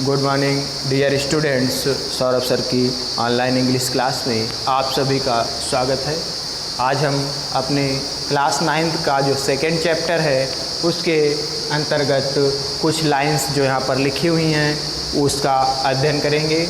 Good morning dear students. Saurabh sir की online English class में आप सभी का स्वागत है। आज हम अपने क्लास 9th का जो सेकेंड चैप्टर है उसके अंतर्गत कुछ लाइंस जो यहाँ पर लिखी हुई हैं उसका अध्ययन करेंगे।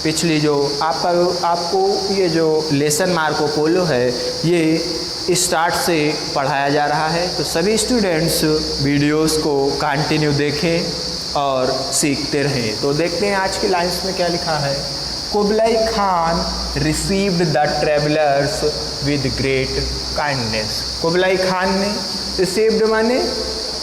पिछली जो आपको ये जो लेसन मार्को पोलो है ये स्टार्ट से पढ़ाया जा रहा है, तो सभी स्टूडेंट्स वीडियोस को कंटिन्यू देखें और सीखते रहें। तो देखते हैं आज की लाइन्स में क्या लिखा है। Kublai Khan received the travellers with great kindness. Kublai Khan ने रिसीव्ड माने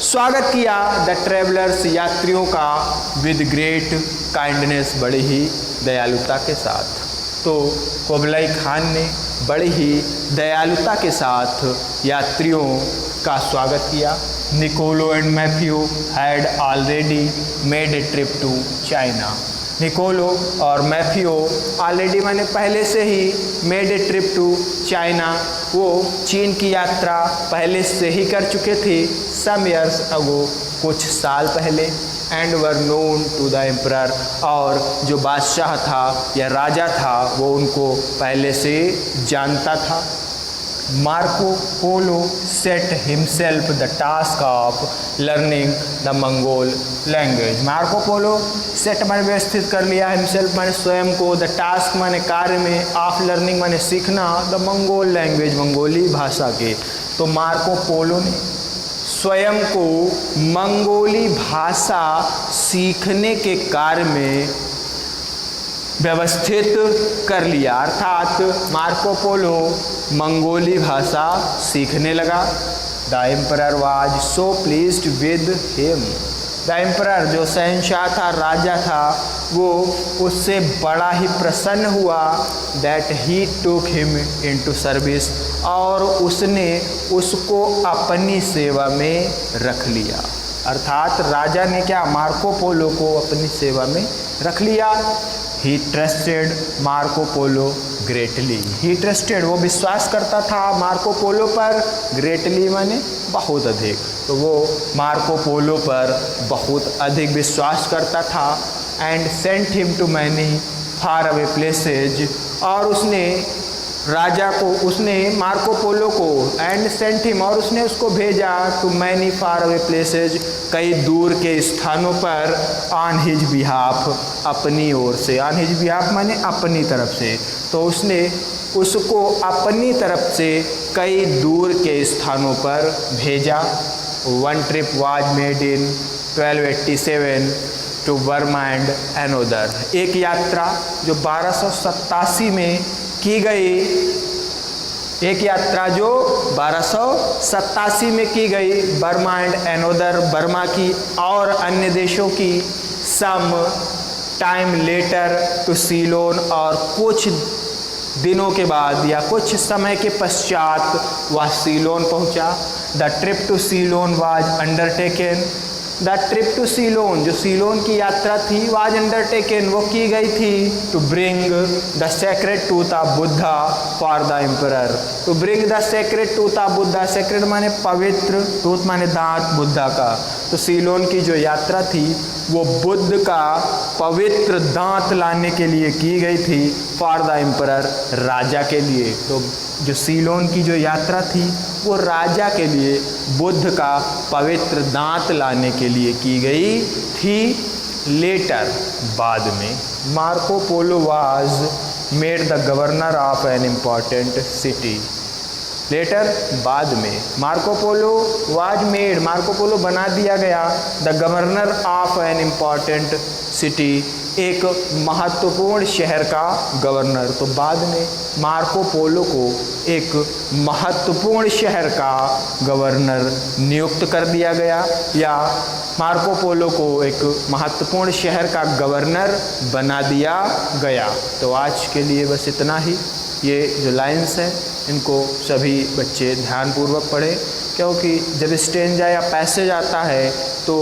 स्वागत किया, द ट्रेवलर्स यात्रियों का, विद ग्रेट काइंडनेस बड़ी ही दयालुता के साथ। तो कुबलाई खान ने बड़ी ही दयालुता के साथ यात्रियों का स्वागत किया। Niccolo and Matthew had already made a trip to China. Niccolo और मैथ्यू ऑलरेडी मैंने पहले से ही made a trip to China, वो चीन की यात्रा पहले से ही कर चुके थे। सम ईयर्स अगो, कुछ साल पहले। And were known to the emperor, और जो बादशाह था या राजा था वो उनको पहले से जानता था। Marco Polo set himself the task of learning the Mongol language. Marco Polo set मैंने व्यवस्थित कर लिया, हिमसेल्फ मैंने स्वयं को, द टास्क मैंने कार्य में, ऑफ लर्निंग मैंने सीखना, द मंगोल लैंग्वेज मंगोली भाषा के। तो मार्को पोलो ने स्वयं को मंगोली भाषा सीखने के कार्य में व्यवस्थित कर लिया, अर्थात मार्को पोलो मंगोली भाषा सीखने लगा। The emperor was so pleased with him. The emperor जो शहंशाह था, राजा था, वो उससे बड़ा ही प्रसन्न हुआ। That he took him into service, और उसने उसको अपनी सेवा में रख लिया। अर्थात राजा ने क्या, मार्को पोलो को अपनी सेवा में रख लिया। ही ट्रस्टेड मार्को पोलो ग्रेटली। ही ट्रस्टेड, वो विश्वास करता था मार्को पोलो पर, ग्रेटली माने बहुत अधिक। तो वो मार्को पोलो पर बहुत अधिक विश्वास करता था। And sent him to many far away places, और उसने राजा को, उसने मार्को पोलो को, एंड सेंट हिम, और उसने उसको भेजा to many far away places, कई दूर के स्थानों पर, ऑन हिज बिहाफ, अपनी ओर से। ऑन हिज बिहाफ माने अपनी तरफ से। तो उसने उसको अपनी तरफ से कई दूर के स्थानों पर भेजा। One trip was made in 1287 to Burma and another. एक यात्रा जो 1287 में की गई, एक यात्रा जो 1287 में की गई, बर्मा एंड अनोदर, बर्मा की और अन्य देशों की। Some time later to Ceylon, और कुछ दिनों के बाद या कुछ समय के पश्चात वह सीलोन पहुंचा। The trip to Ceylon was undertaken. The trip to Ceylon, जो सीलोन की यात्रा थी, वाज अंडरटेकन, वो की गई थी, to bring the sacred tooth of Buddha for the emperor. To bring the sacred tooth of Buddha, sacred माने पवित्र, टूथ माने दांत, बुद्धा का। तो सीलोन की जो यात्रा थी वो बुद्ध का पवित्र दांत लाने के लिए की गई थी, फॉर द एम्परर, राजा के लिए। तो जो सीलोन की जो यात्रा थी वो राजा के लिए बुद्ध का पवित्र दांत लाने के लिए की गई थी। लेटर, बाद में, Marco Polo was made the governor of an important city. Later, बाद में, Marco Polo was made, Marco Polo बना दिया गया, the governor of an important city, एक महत्वपूर्ण शहर का गवर्नर। तो बाद में मार्को पोलो को एक महत्वपूर्ण शहर का गवर्नर नियुक्त कर दिया गया, या मार्को पोलो को एक महत्वपूर्ण शहर का गवर्नर बना दिया गया। तो आज के लिए बस इतना ही। ये जो लाइन्स हैं इनको सभी बच्चे ध्यानपूर्वक पढ़ें, क्योंकि जब स्टेंजा या पैसेज आता है तो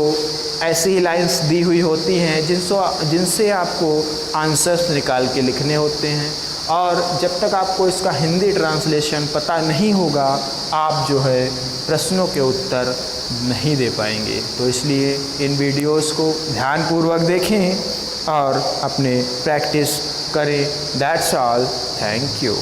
ऐसी ही लाइन्स दी हुई होती हैं जिनसे आपको आंसर्स निकाल के लिखने होते हैं। और जब तक आपको इसका हिंदी ट्रांसलेशन पता नहीं होगा, आप जो है प्रश्नों के उत्तर नहीं दे पाएंगे। तो इसलिए इन वीडियोस को ध्यानपूर्वक देखें और अपने प्रैक्टिस करें। That's all, thank you.